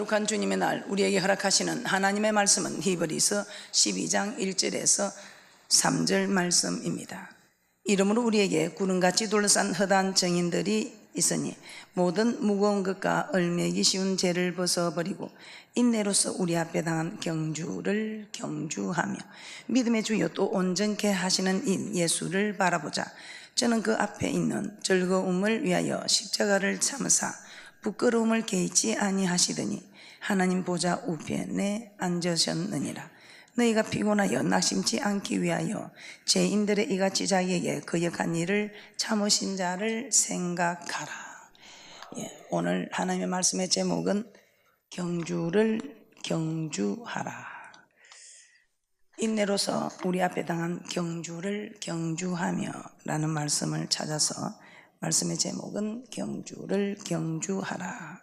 거룩한 주님의 날 우리에게 허락하시는 하나님의 말씀은 히브리서 12장 1절에서 3절 말씀입니다. 이러므로 우리에게 구름같이 둘러싼 허다한 정인들이 있으니 모든 무거운 것과 얼매기 쉬운 죄를 벗어버리고 인내로서 우리 앞에 당한 경주를 경주하며 믿음의 주여 또 온전케 하시는 인 예수를 바라보자. 저는 그 앞에 있는 즐거움을 위하여 십자가를 참으사 부끄러움을 개의치 아니하시더니 하나님 보좌 우편에 앉으셨느니라. 너희가 피곤하여 낙심치 않기 위하여 죄인들의 이같이 자기에게 거역한 일을 참으신 자를 생각하라. 오늘 하나님의 말씀의 제목은 경주를 경주하라. 인내로서 우리 앞에 당한 경주를 경주하며 라는 말씀을 찾아서 말씀의 제목은 경주를 경주하라.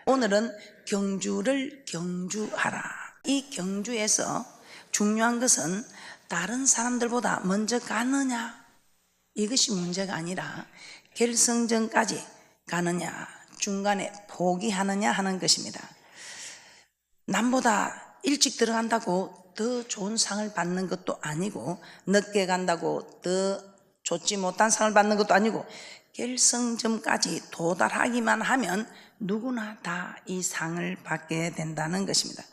오늘은 경주를 경주하라. 이 경주에서 중요한 것은 다른 사람들보다 먼저 가느냐, 이것이 문제가 아니라 결승전까지 가느냐, 중간에 포기하느냐 하는 것입니다. 남보다 일찍 들어간다고 더 좋은 상을 받는 것도 아니고, 늦게 간다고 더 좋지 못한 상을 받는 것도 아니고, 결승점까지 도달하기만 하면 누구나 다 이 상을 받게 된다는 것입니다.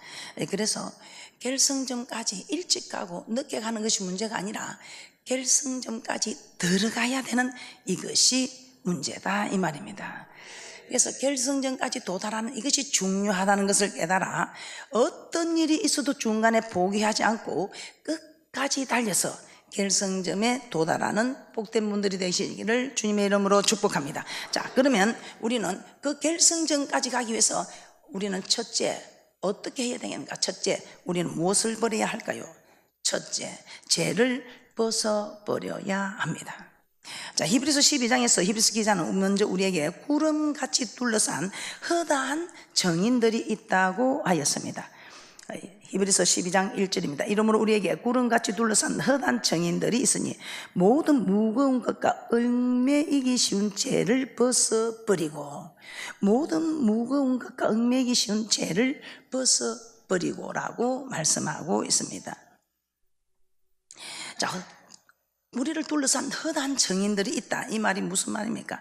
그래서 결승점까지 일찍 가고 늦게 가는 것이 문제가 아니라 결승점까지 들어가야 되는 이것이 문제다 이 말입니다. 그래서 결승점까지 도달하는 이것이 중요하다는 것을 깨달아 어떤 일이 있어도 중간에 포기하지 않고 끝까지 달려서 결승점에 도달하는 복된 분들이 되시기를 주님의 이름으로 축복합니다. 자, 그러면 우리는 그 결승점까지 가기 위해서 우리는 첫째 어떻게 해야 되겠는가? 첫째, 우리는 무엇을 버려야 할까요? 첫째, 죄를 벗어버려야 합니다. 자, 히브리서 12장에서 히브리서 기자는 먼저 우리에게 구름같이 둘러싼 허다한 정인들이 있다고 하였습니다. 히브리서 12장 1절입니다. 이러므로 우리에게 구름같이 둘러싼 허다한 정인들이 있으니 모든 무거운 것과 얽매이기 쉬운 죄를 벗어버리고, 모든 무거운 것과 얽매이기 쉬운 죄를 벗어버리고 라고 말씀하고 있습니다. 자, 우리를 둘러싼 허다한 정인들이 있다. 이 말이 무슨 말입니까?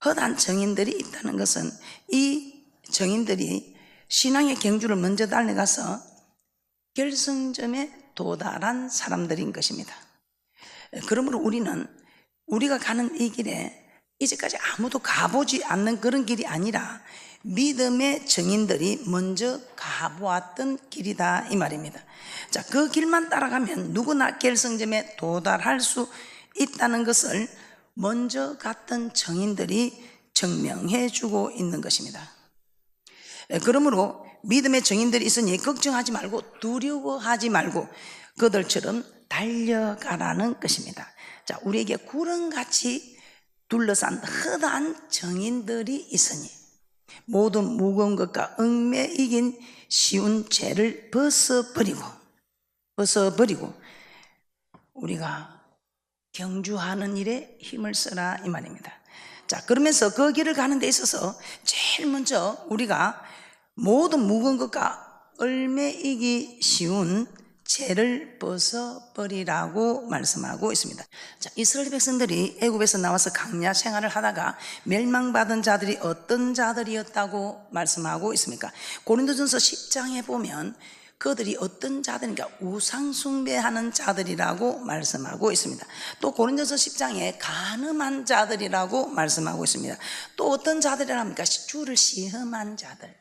허다한 정인들이 있다는 것은 이 정인들이 신앙의 경주를 먼저 달려가서 결승점에 도달한 사람들인 것입니다. 그러므로 우리는 우리가 가는 이 길에 이제까지 아무도 가보지 않는 그런 길이 아니라 믿음의 정인들이 먼저 가보았던 길이다 이 말입니다. 자, 그 길만 따라가면 누구나 결승점에 도달할 수 있다는 것을 먼저 갔던 정인들이 증명해 주고 있는 것입니다. 그러므로 믿음의 정인들이 있으니 걱정하지 말고 두려워하지 말고 그들처럼 달려가라는 것입니다. 자, 우리에게 구름같이 둘러싼 허다한 정인들이 있으니 모든 무거운 것과 얽매이긴 쉬운 죄를 벗어버리고 우리가 경주하는 일에 힘을 써라 이 말입니다. 자, 그러면서 그 길을 가는 데 있어서 제일 먼저 우리가 모든 무거운 것과 얽매이기 쉬운 죄를 벗어버리라고 말씀하고 있습니다. 자, 이스라엘 백성들이 애굽에서 나와서 광야 생활을 하다가 멸망받은 자들이 어떤 자들이었다고 말씀하고 있습니까? 고린도전서 10장에 보면 그들이 어떤 자들인가? 우상 숭배하는 자들이라고 말씀하고 있습니다. 또 고린도전서 10장에 간음한 자들이라고 말씀하고 있습니다. 또 어떤 자들이랍니까? 주를 시험한 자들.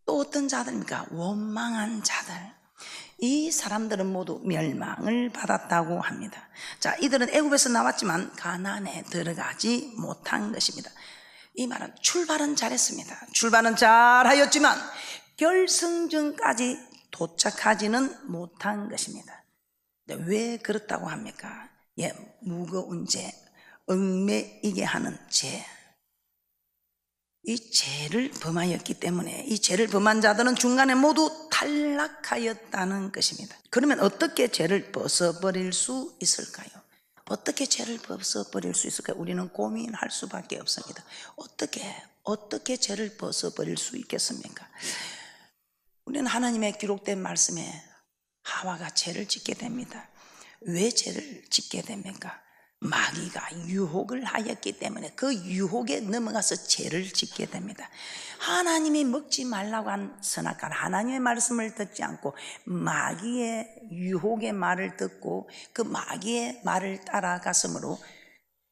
또 어떤 자들입니까? 원망한 자들. 이 사람들은 모두 멸망을 받았다고 합니다. 자, 이들은 애굽에서 나왔지만 가나안에 들어가지 못한 것입니다. 이 말은 출발은 잘했습니다. 출발은 잘하였지만 결승전까지 도착하지는 못한 것입니다. 왜 그렇다고 합니까? 무거운 죄, 얽매이게 하는 죄, 이 죄를 범하였기 때문에 이 죄를 범한 자들은 중간에 모두 탈락하였다는 것입니다. 그러면 어떻게 죄를 벗어버릴 수 있을까요? 어떻게 죄를 벗어버릴 수 있을까요? 우리는 고민할 수밖에 없습니다. 어떻게 어떻게 죄를 벗어버릴 수 있겠습니까? 우리는 하나님의 기록된 말씀에 하와가 죄를 짓게 됩니다. 왜 죄를 짓게 됩니까? 마귀가 유혹을 하였기 때문에 그 유혹에 넘어가서 죄를 짓게 됩니다. 하나님이 먹지 말라고 한 선악과는 하나님의 말씀을 듣지 않고 마귀의 유혹의 말을 듣고 그 마귀의 말을 따라갔으므로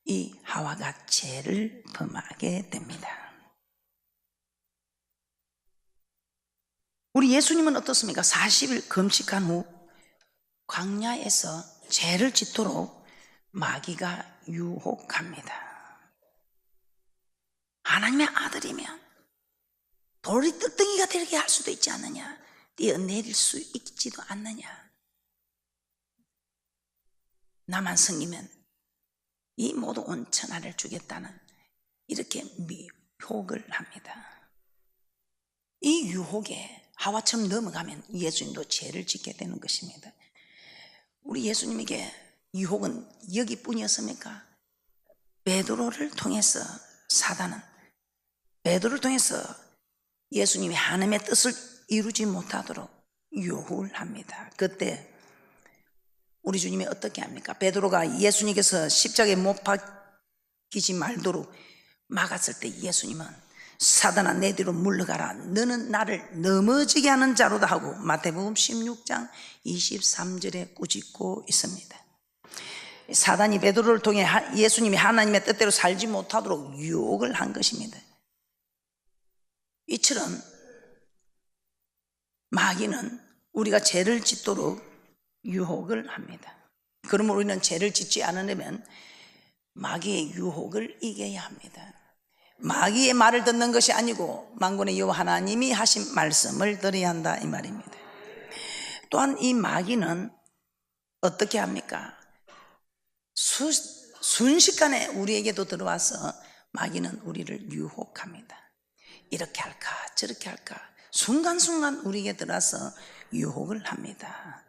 이 하와가 죄를 범하게 됩니다. 우리 예수님은 어떻습니까? 40일 금식한 후 광야에서 죄를 짓도록 마귀가 유혹합니다. 하나님의 아들이면 돌이 뜰덩이가 되게 할 수도 있지 않느냐, 뛰어내릴 수 있지도 않느냐, 나만 성이면 이 모두 온 천하를 주겠다는 이렇게 미혹을 합니다. 이 유혹에 하와처럼 넘어가면 예수님도 죄를 짓게 되는 것입니다. 우리 예수님에게 유혹은 여기뿐이었습니까? 베드로를 통해서 사단은 베드로를 통해서 예수님이 하나님의 뜻을 이루지 못하도록 유혹을 합니다. 그때 우리 주님이 어떻게 합니까? 베드로가 예수님께서 십자가에 못 박히지 말도록 막았을 때 예수님은 사단아 내 뒤로 물러가라, 너는 나를 넘어지게 하는 자로다 하고 마태복음 16장 23절에 꾸짖고 있습니다. 사단이 베드로를 통해 예수님이 하나님의 뜻대로 살지 못하도록 유혹을 한 것입니다. 이처럼 마귀는 우리가 죄를 짓도록 유혹을 합니다. 그러므로 우리는 죄를 짓지 않으려면 마귀의 유혹을 이겨야 합니다. 마귀의 말을 듣는 것이 아니고 만군의 여호와 하나님이 하신 말씀을 들어야 한다 이 말입니다. 또한 이 마귀는 어떻게 합니까? 순식간에 우리에게도 들어와서 마귀는 우리를 유혹합니다. 이렇게 할까 저렇게 할까 순간순간 우리에게 들어와서 유혹을 합니다.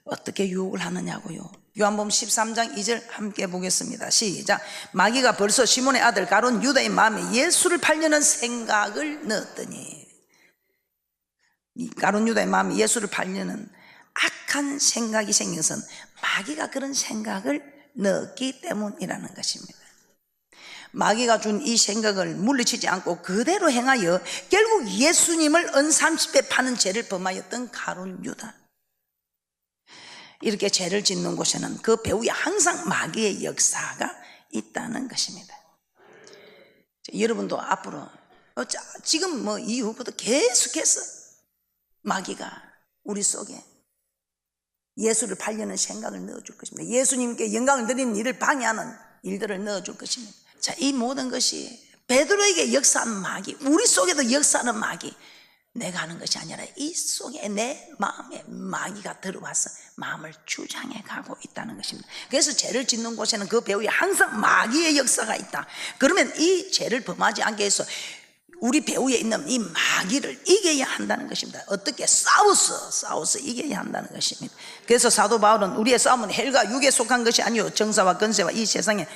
어떻게 유혹을 하느냐고요? 요한복음 13장 2절 함께 보겠습니다. 시작. 마귀가 벌써 시몬의 아들 가룟 유다의 마음에 예수를 팔려는 생각을 넣었더니, 이 가룟 유다의 마음에 예수를 팔려는 악한 생각이 생긴 것은 마귀가 그런 생각을 넣었기 때문이라는 것입니다. 마귀가 준 이 생각을 물리치지 않고 그대로 행하여 결국 예수님을 은30배 파는 죄를 범하였던 가룟 유다, 이렇게 죄를 짓는 곳에는 그 배후에 항상 마귀의 역사가 있다는 것입니다. 여러분도 앞으로 지금 이후부터 계속해서 마귀가 우리 속에 예수를 팔려는 생각을 넣어줄 것입니다. 예수님께 영광을 드리는 일을 방해하는 일들을 넣어줄 것입니다. 자, 이 모든 것이 베드로에게 역사하는 마귀, 우리 속에도 역사하는 마귀, 내가 하는 것이 아니라 이 속에 내 마음에 마귀가 들어와서 마음을 주장해 가고 있다는 것입니다. 그래서 죄를 짓는 곳에는 그 배후에 항상 마귀의 역사가 있다. 그러면 이 죄를 범하지 않게 해서 우리 배후에 있는 이 마귀를 이겨야 한다는 것입니다. 어떻게? 싸워서 이겨야 한다는 것입니다. 그래서 사도 바울은 우리의 싸움은 혈과 육에 속한 것이 아니요 정사와 권세와 이 세상의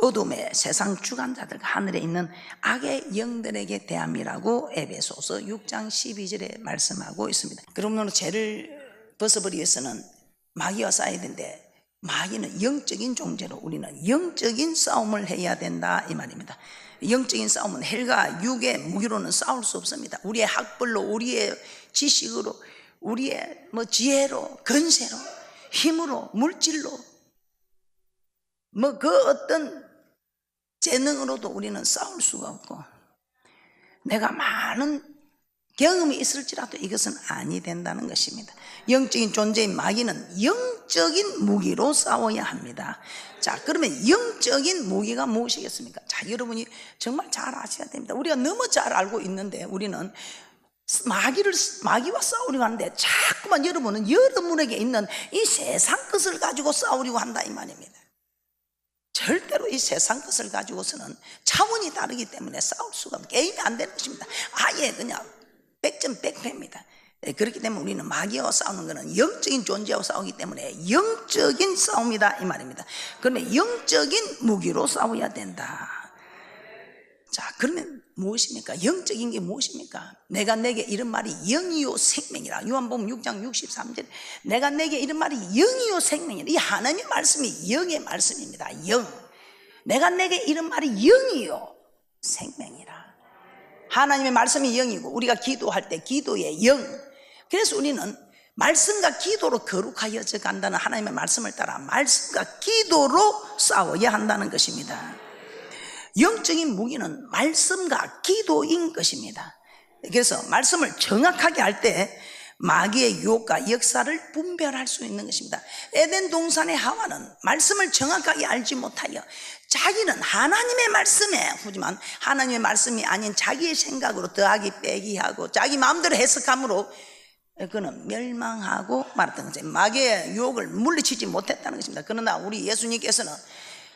어둠의 세상 주관자들과 하늘에 있는 악의 영들에게 대함이라고 에베소서 6장 12절에 말씀하고 있습니다. 그러므로 죄를 벗어버리기 위해서는 마귀와 싸워야 되는데, 마귀는 영적인 존재로 우리는 영적인 싸움을 해야 된다 이 말입니다. 영적인 싸움은 혈과 육의 무기로는 싸울 수 없습니다. 우리의 학벌로, 우리의 지식으로, 우리의 지혜로, 권세로, 힘으로, 물질로, 그 어떤 재능으로도 우리는 싸울 수가 없고, 내가 많은 경험이 있을지라도 이것은 아니 된다는 것입니다. 영적인 존재인 마귀는 영적인 무기로 싸워야 합니다. 자, 그러면 영적인 무기가 무엇이겠습니까? 자, 여러분이 정말 잘 아셔야 됩니다. 우리가 너무 잘 알고 있는데 우리는 마귀와 싸우려고 하는데 자꾸만 여러분은 여러분에게 있는 이 세상 것을 가지고 싸우려고 한다 이 말입니다. 절대로 이 세상 것을 가지고서는 차원이 다르기 때문에 싸울 수가 없고 게임이 안 되는 것입니다. 아예 그냥 100점 100패입니다. 그렇기 때문에 우리는 마귀와 싸우는 것은 영적인 존재와 싸우기 때문에 영적인 싸움이다 이 말입니다. 그러면 영적인 무기로 싸워야 된다. 자, 그러면 무엇입니까? 영적인 게 무엇입니까? 내가 내게 이런 말이 영이요 생명이라. 요한복음 6장 63절 내가 내게 이런 말이 영이요 생명이라. 이 하나님의 말씀이 영의 말씀입니다. 영. 내가 내게 이런 말이 영이요 생명이라. 하나님의 말씀이 영이고 우리가 기도할 때 기도의 영. 그래서 우리는 말씀과 기도로 거룩하여져 간다는 하나님의 말씀을 따라 말씀과 기도로 싸워야 한다는 것입니다. 영적인 무기는 말씀과 기도인 것입니다. 그래서 말씀을 정확하게 할 때 마귀의 유혹과 역사를 분별할 수 있는 것입니다. 에덴 동산의 하와는 말씀을 정확하게 알지 못하여 자기는 하나님의 말씀에 하지만 하나님의 말씀이 아닌 자기의 생각으로 더하기 빼기 하고 자기 마음대로 해석함으로 그는 멸망하고 말았던 거죠. 마귀의 유혹을 물리치지 못했다는 것입니다. 그러나 우리 예수님께서는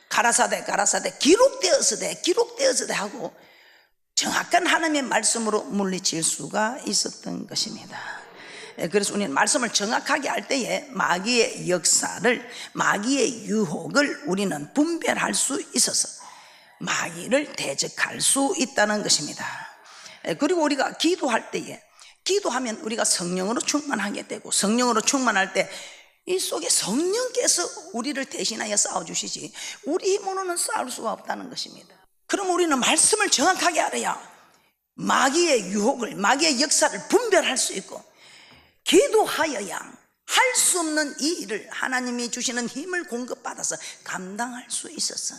가라사대 기록되었으되 하고 정확한 하나님의 말씀으로 물리칠 수가 있었던 것입니다. 그래서 우리는 말씀을 정확하게 할 때에 마귀의 역사를, 마귀의 유혹을 우리는 분별할 수 있어서 마귀를 대적할 수 있다는 것입니다. 그리고 우리가 기도할 때에 기도하면 우리가 성령으로 충만하게 되고 성령으로 충만할 때 이 속에 성령께서 우리를 대신하여 싸워주시지 우리 힘으로는 싸울 수가 없다는 것입니다. 그럼 우리는 말씀을 정확하게 알아야 마귀의 유혹을, 마귀의 역사를 분별할 수 있고 기도하여야 할 수 없는 이 일을 하나님이 주시는 힘을 공급받아서 감당할 수 있었어.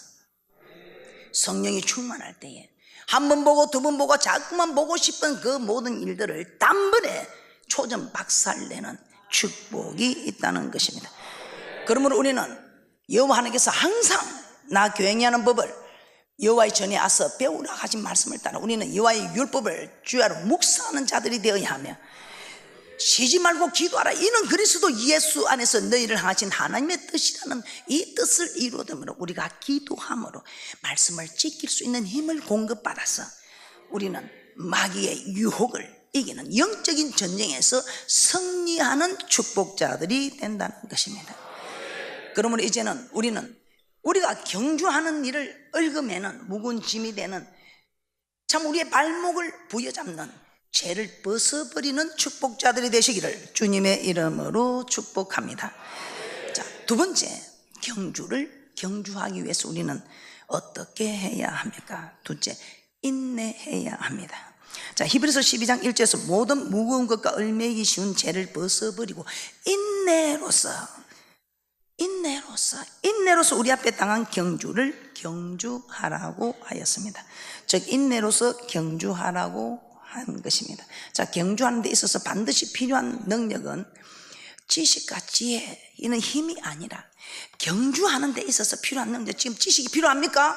성령이 충만할 때에 한 번 보고 두 번 보고 자꾸만 보고 싶은 그 모든 일들을 단번에 초점 박살내는 축복이 있다는 것입니다. 그러므로 우리는 여호와 하나님께서 항상 나 교행하는 법을 여호와의 전에 와서 배우라 하신 말씀을 따라 우리는 여호와의 율법을 주야로 묵상하는 자들이 되어야 하며 쉬지 말고 기도하라. 이는 그리스도 예수 안에서 너희를 향하신 하나님의 뜻이라는 이 뜻을 이루어둠으로 우리가 기도함으로 말씀을 지킬 수 있는 힘을 공급받아서 우리는 마귀의 유혹을 이기는 영적인 전쟁에서 승리하는 축복자들이 된다는 것입니다. 그러므로 이제는 우리가 경주하는 일을 얽으매는 묵은 짐이 되는 참 우리의 발목을 부여잡는 죄를 벗어버리는 축복자들이 되시기를 주님의 이름으로 축복합니다. 자, 두 번째, 경주하기 위해서 우리는 어떻게 해야 합니까? 둘째, 인내해야 합니다. 자, 히브리서 12장 1절에서 모든 무거운 것과 얽매이기 쉬운 죄를 벗어버리고 인내로서 우리 앞에 당한 경주를 경주하라고 하였습니다. 즉 인내로서 경주하라고 한 것입니다. 자, 경주하는 데 있어서 반드시 필요한 능력은 지식과 지혜, 이는 힘이 아니라 경주하는 데 있어서 필요한 능력, 지금 지식이 필요합니까?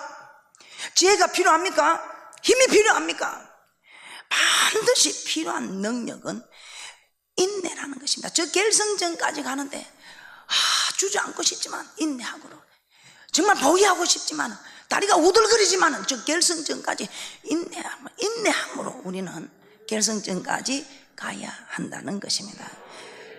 지혜가 필요합니까? 힘이 필요합니까? 반드시 필요한 능력은 인내라는 것입니다. 저 결승전까지 가는데 주저앉고 싶지만 인내하고 정말 포기하고 싶지만 다리가 우들거리지만 저 결승전까지 인내함으로 우리는 결승전까지 가야 한다는 것입니다.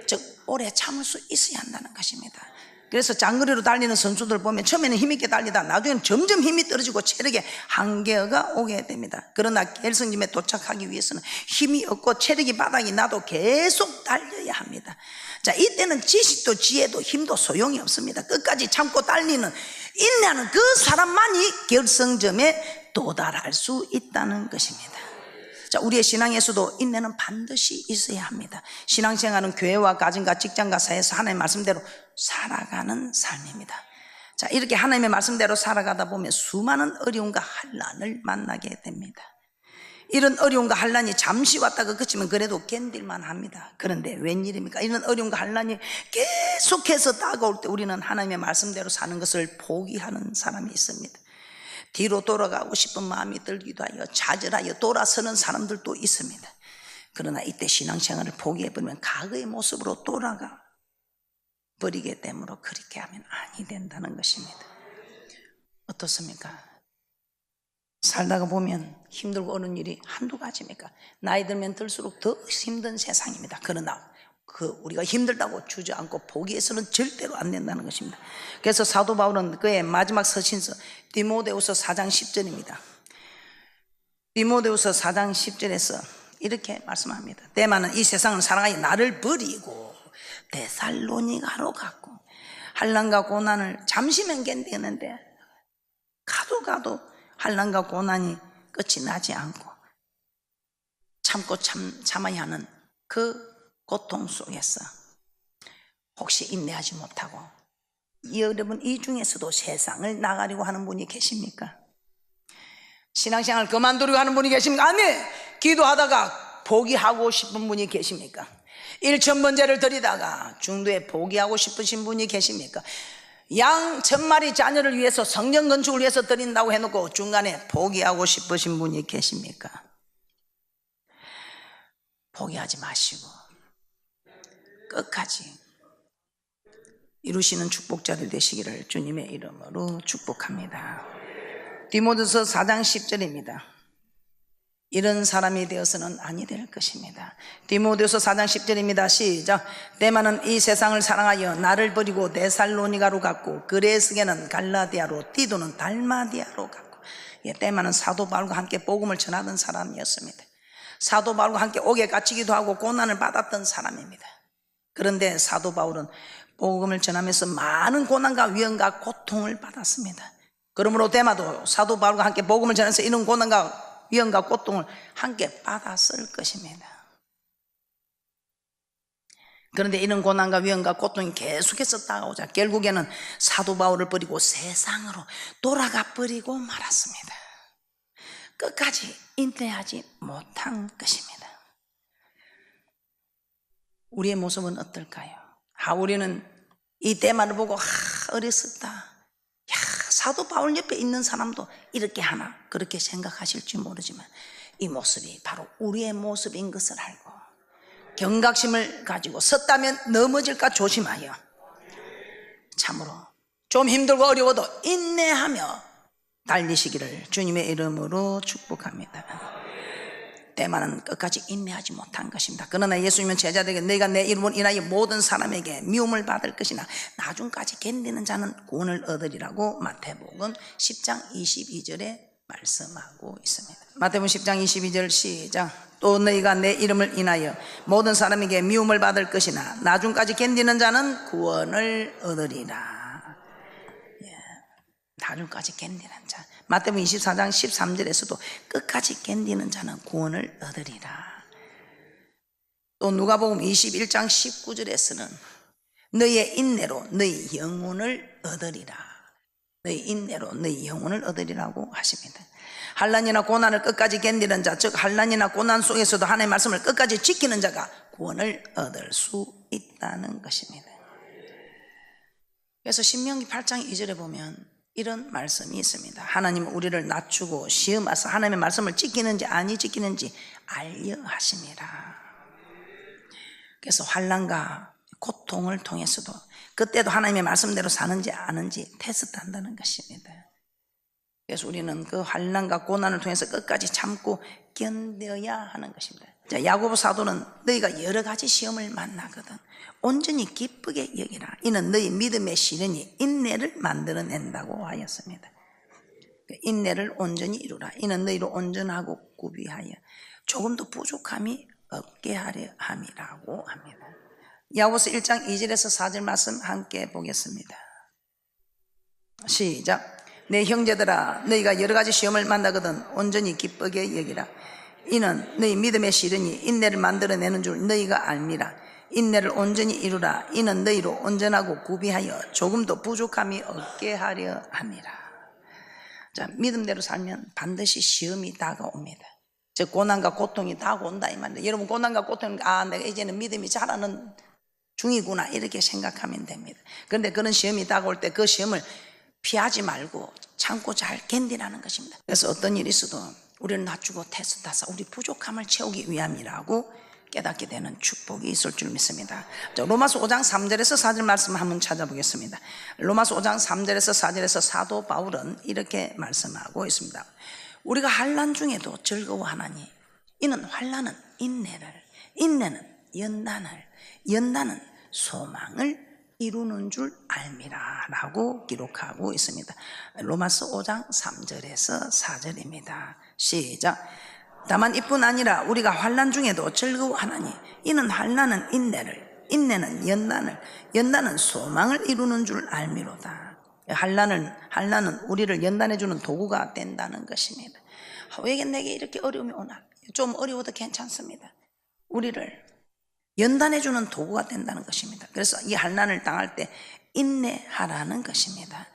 즉 오래 참을 수 있어야 한다는 것입니다. 그래서 장거리로 달리는 선수들 보면 처음에는 힘있게 달리다 나중에는 점점 힘이 떨어지고 체력에 한계가 오게 됩니다. 그러나 결승점에 도착하기 위해서는 힘이 없고 체력이 바닥이 나도 계속 달려야 합니다. 자, 이때는 지식도 지혜도 힘도 소용이 없습니다. 끝까지 참고 달리는 인내하는 그 사람만이 결승점에 도달할 수 있다는 것입니다. 자, 우리의 신앙에서도 인내는 반드시 있어야 합니다. 신앙생활은 교회와 가정과 직장과 사회에서 하나님의 말씀대로 살아가는 삶입니다. 자, 이렇게 하나님의 말씀대로 살아가다 보면 수많은 어려움과 환난을 만나게 됩니다. 이런 어려움과 환난이 잠시 왔다가 그치면 그래도 견딜만 합니다. 그런데 웬일입니까? 이런 어려움과 환난이 계속해서 다가올 때 우리는 하나님의 말씀대로 사는 것을 포기하는 사람이 있습니다. 뒤로 돌아가고 싶은 마음이 들기도 하여 좌절하여 돌아서는 사람들도 있습니다. 그러나 이때 신앙생활을 포기해버리면 과거의 모습으로 돌아가 버리게 되므로 그렇게 하면 아니 된다는 것입니다. 어떻습니까? 살다가 보면 힘들고 어려운 일이 한두 가지입니까? 나이 들면 들수록 더 힘든 세상입니다. 그러나 우리가 힘들다고 주저앉고 포기해서는 절대로 안 된다는 것입니다. 그래서 사도 바울은 그의 마지막 서신서 디모데후서 4장 10절입니다. 디모데후서 4장 10절에서 이렇게 말씀합니다. 데마는 이 세상을 사랑하여 나를 버리고 데살로니가로 갔고, 환난과 고난을 잠시면 견디는데 가도 환난과 고난이 끝이 나지 않고 참고 참아야 하는 그 고통 속에서 혹시 인내하지 못하고, 여러분 이 중에서도 세상을 나가려고 하는 분이 계십니까? 신앙생활 그만두려고 하는 분이 계십니까? 아니, 기도하다가 포기하고 싶은 분이 계십니까? 1,000번제를 드리다가 중도에 포기하고 싶으신 분이 계십니까? 양 1,000마리 자녀를 위해서 성전 건축을 위해서 드린다고 해놓고 중간에 포기하고 싶으신 분이 계십니까? 포기하지 마시고 끝까지 이루시는 축복자들 되시기를 주님의 이름으로 축복합니다. 디모데서 4장 10절입니다. 이런 사람이 되어서는 아니 될 것입니다. 디모데서 4장 10절입니다. 시작. 데마는 이 세상을 사랑하여 나를 버리고 데살로니가로 갔고, 그레스게는 갈라디아로, 디도는 달마디아로 갔고. 데마는 사도 바울과 함께 복음을 전하던 사람이었습니다. 사도 바울과 함께 옥에 갇히기도 하고 고난을 받았던 사람입니다. 그런데 사도 바울은 복음을 전하면서 많은 고난과 위험과 고통을 받았습니다. 그러므로 데마도 사도 바울과 함께 복음을 전하면서 이런 고난과 위험과 고통을 함께 받았을 것입니다. 그런데 이런 고난과 위험과 고통이 계속해서 다가오자 결국에는 사도 바울을 버리고 세상으로 돌아가 버리고 말았습니다. 끝까지 인내하지 못한 것입니다. 우리의 모습은 어떨까요? 우리는 이 데마를 보고 어렸었다, 사도 바울 옆에 있는 사람도 이렇게 하나, 그렇게 생각하실지 모르지만 이 모습이 바로 우리의 모습인 것을 알고 경각심을 가지고 섰다면 넘어질까 조심하여 참으로 좀 힘들고 어려워도 인내하며 달리시기를 주님의 이름으로 축복합니다. 데마는 끝까지 인내하지 못한 것입니다. 그러나 예수님은 제자들에게 너희가 내 이름을 인하여 모든 사람에게 미움을 받을 것이나 나중까지 견디는 자는 구원을 얻으리라고 마태복음 10장 22절에 말씀하고 있습니다. 마태복음 10장 22절 시작. 또 너희가 내 이름을 인하여 모든 사람에게 미움을 받을 것이나 나중까지 견디는 자는 구원을 얻으리라. 나중까지 견디는 자. 마태복음 24장 13절에서도 끝까지 견디는 자는 구원을 얻으리라. 또 누가복음 21장 19절에서는 너희의 인내로 너희 영혼을 얻으리라. 너희 인내로 너희 영혼을 얻으리라고 하십니다. 환난이나 고난을 끝까지 견디는 자, 즉 환난이나 고난 속에서도 하나님의 말씀을 끝까지 지키는 자가 구원을 얻을 수 있다는 것입니다. 그래서 신명기 8장 2절에 보면 이런 말씀이 있습니다. 하나님은 우리를 낮추고 시험하사 하나님의 말씀을 지키는지 아니 지키는지 알려 하심이라. 그래서 환난과 고통을 통해서도 그때도 하나님의 말씀대로 사는지 아는지 테스트한다는 것입니다. 그래서 우리는 그 환난과 고난을 통해서 끝까지 참고 견뎌야 하는 것입니다. 자, 야고보 사도는 너희가 여러 가지 시험을 만나거든 온전히 기쁘게 여기라. 이는 너희 믿음의 시련이 인내를 만들어낸다고 하였습니다. 인내를 온전히 이루라. 이는 너희로 온전하고 구비하여 조금도 부족함이 없게 하려 함이라고 합니다. 야고보서 1장 2절에서 4절 말씀 함께 보겠습니다. 시작. 내 형제들아 너희가 여러 가지 시험을 만나거든 온전히 기쁘게 여기라. 이는 너희 믿음의 시련이 인내를 만들어내는 줄 너희가 알미라. 인내를 온전히 이루라. 이는 너희로 온전하고 구비하여 조금도 부족함이 없게 하려 함이라. 자, 믿음대로 살면 반드시 시험이 다가옵니다. 즉 고난과 고통이 다가온다 이 말입니다. 여러분 고난과 고통은 내가 이제는 믿음이 자라는 중이구나 이렇게 생각하면 됩니다. 그런데 그런 시험이 다가올 때 그 시험을 피하지 말고 참고 잘 견디라는 것입니다. 그래서 어떤 일이 있어도 우리를 낮추고 테스트해서 우리 부족함을 채우기 위함이라고 깨닫게 되는 축복이 있을 줄 믿습니다. 자, 로마서 5장 3절에서 4절 말씀 한번 찾아보겠습니다. 로마서 5장 3절에서 4절에서 사도 바울은 이렇게 말씀하고 있습니다. 우리가 환난 중에도 즐거워하나니 이는 환난은 인내를, 인내는 연단을, 연단은 소망을 이루는 줄 알미라 라고 기록하고 있습니다. 로마서 5장 3절에서 4절입니다. 시작. 다만 이뿐 아니라 우리가 환난 중에도 즐거워하나니 이는 환난은 인내를, 인내는 연단을, 연단은 소망을 이루는 줄 알미로다. 환난은 우리를 연단해주는 도구가 된다는 것입니다. 왜 내게 이렇게 어려움이 오나? 좀 어려워도 괜찮습니다. 우리를 연단해주는 도구가 된다는 것입니다. 그래서 이 환난을 당할 때 인내하라는 것입니다.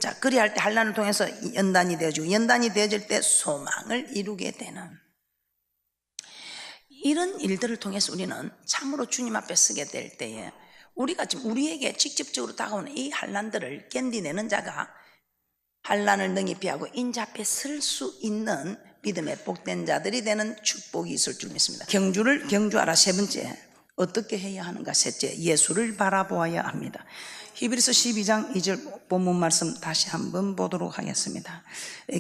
자, 그리할 때 환난을 통해서 연단이 되어지고, 연단이 되어질 때 소망을 이루게 되는 이런 일들을 통해서 우리는 참으로 주님 앞에 서게 될 때에 우리가 지금 우리에게 직접적으로 다가오는 이 환난들을 견디내는 자가 환난을 능히 피하고 인자 앞에 설 수 있는 믿음의 복된 자들이 되는 축복이 있을 줄 믿습니다. 경주를 경주하라. 세 번째, 어떻게 해야 하는가? 셋째, 예수를 바라보아야 합니다. 히브리서 12장 2절 본문 말씀 다시 한번 보도록 하겠습니다.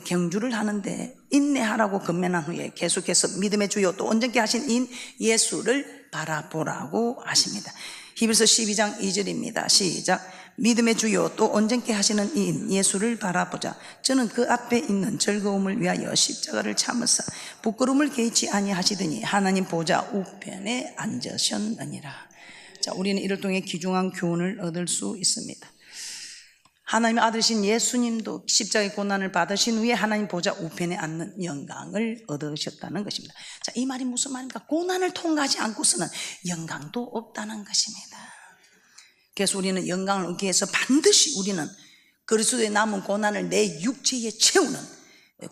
경주를 하는데 인내하라고 권면한 후에 계속해서 믿음의 주요 또 온전케 하신 인 예수를 바라보라고 하십니다. 히브리서 12장 2절입니다. 시작. 믿음의 주요 또 온전케 하시는 이인 예수를 바라보자. 저는 그 앞에 있는 즐거움을 위하여 십자가를 참으사 부끄러움을 개의치 아니하시더니 하나님 보좌 우편에 앉으셨느니라. 자, 우리는 이를 통해 귀중한 교훈을 얻을 수 있습니다. 하나님의 아들이신 예수님도 십자가의 고난을 받으신 후에 하나님 보좌 우편에 앉는 영광을 얻으셨다는 것입니다. 자, 이 말이 무슨 말입니까? 고난을 통과하지 않고서는 영광도 없다는 것입니다. 그래서 우리는 영광을 얻기 위해서 반드시 우리는 그리스도의 남은 고난을 내 육체에 채우는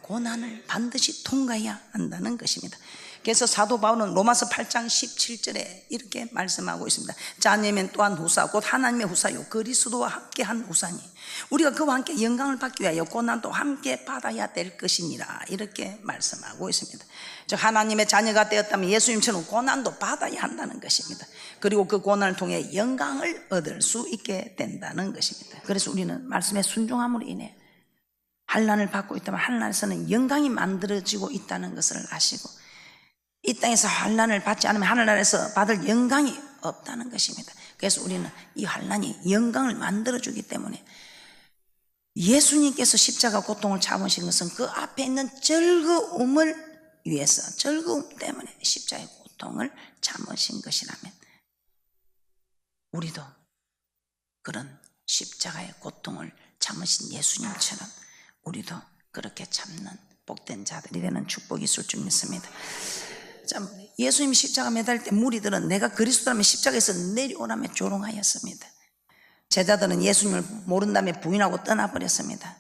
고난을 반드시 통과해야 한다는 것입니다. 그래서 사도 바울은 로마서 8장 17절에 이렇게 말씀하고 있습니다. 자녀면 또한 후사 곧 하나님의 후사요 그리스도와 함께한 후사니 우리가 그와 함께 영광을 받기 위하여 고난도 함께 받아야 될 것이니라 이렇게 말씀하고 있습니다. 즉 하나님의 자녀가 되었다면 예수님처럼 고난도 받아야 한다는 것입니다. 그리고 그 고난을 통해 영광을 얻을 수 있게 된다는 것입니다. 그래서 우리는 말씀의 순종함으로 인해 환난을 받고 있다면 하늘나라에서는 영광이 만들어지고 있다는 것을 아시고 이 땅에서 환난을 받지 않으면 하늘나라에서 받을 영광이 없다는 것입니다. 그래서 우리는 이 환난이 영광을 만들어주기 때문에 예수님께서 십자가 고통을 참으신 것은 그 앞에 있는 즐거움을 위해서 즐거움 때문에 십자가의 고통을 참으신 것이라면 우리도 그런 십자가의 고통을 참으신 예수님처럼 우리도 그렇게 참는 복된 자들이 되는 축복이 있을 줄 믿습니다. 자, 예수님이 십자가 매달 때 무리들은 내가 그리스도라면 십자가에서 내려오라며 조롱하였습니다. 제자들은 예수님을 모른 다음에 부인하고 떠나버렸습니다.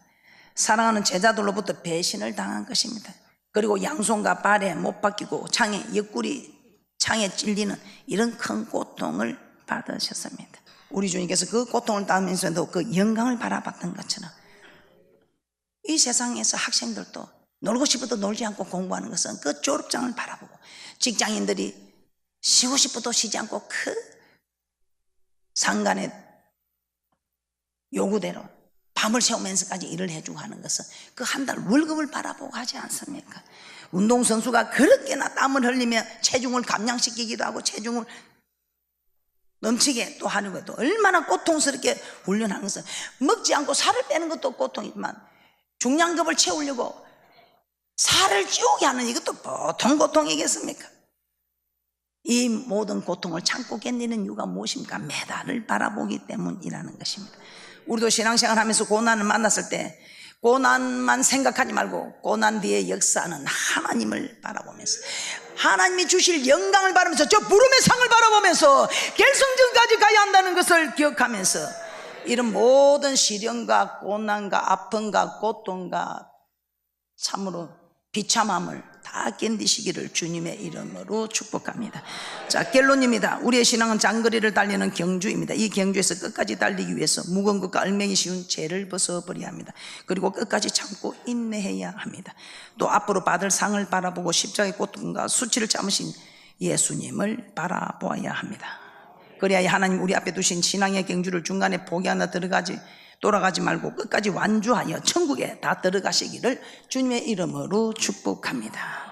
사랑하는 제자들로부터 배신을 당한 것입니다. 그리고 양손과 발에 못 박히고 옆구리 창에 찔리는 이런 큰 고통을 받으셨습니다. 우리 주님께서 그 고통을 당하면서도 그 영광을 바라봤던 것처럼 이 세상에서 학생들도 놀고 싶어도 놀지 않고 공부하는 것은 그 졸업장을 바라보고 직장인들이 쉬고 싶어도 쉬지 않고 그 상간의 요구대로 밤을 새우면서까지 일을 해주고 하는 것은 그 한 달 월급을 바라보고 하지 않습니까? 운동선수가 그렇게나 땀을 흘리며 체중을 감량시키기도 하고 체중을 넘치게 또 하는 것도 얼마나 고통스럽게 훈련하는 것은 먹지 않고 살을 빼는 것도 고통이지만 중량급을 채우려고 살을 찌우게 하는 이것도 보통 고통이겠습니까? 이 모든 고통을 참고 견디는 이유가 무엇입니까? 메달을 바라보기 때문이라는 것입니다. 우리도 신앙생활 하면서 고난을 만났을 때 고난만 생각하지 말고 고난 뒤에 역사는 하나님을 바라보면서 하나님이 주실 영광을 바라보면서 저 부름의 상을 바라보면서 결승전까지 가야 한다는 것을 기억하면서 이런 모든 시련과 고난과 아픔과 고통과 참으로 비참함을 다 견디시기를 주님의 이름으로 축복합니다. 자, 결론입니다. 우리의 신앙은 장거리를 달리는 경주입니다. 이 경주에서 끝까지 달리기 위해서 무거운 것과 얼매기 쉬운 죄를 벗어버려야 합니다. 그리고 끝까지 참고 인내해야 합니다. 또 앞으로 받을 상을 바라보고 십자가의 고통과 수치를 참으신 예수님을 바라보아야 합니다. 그래야 하나님 우리 앞에 두신 신앙의 경주를 중간에 포기하나 돌아가지 말고 끝까지 완주하여 천국에 다 들어가시기를 주님의 이름으로 축복합니다.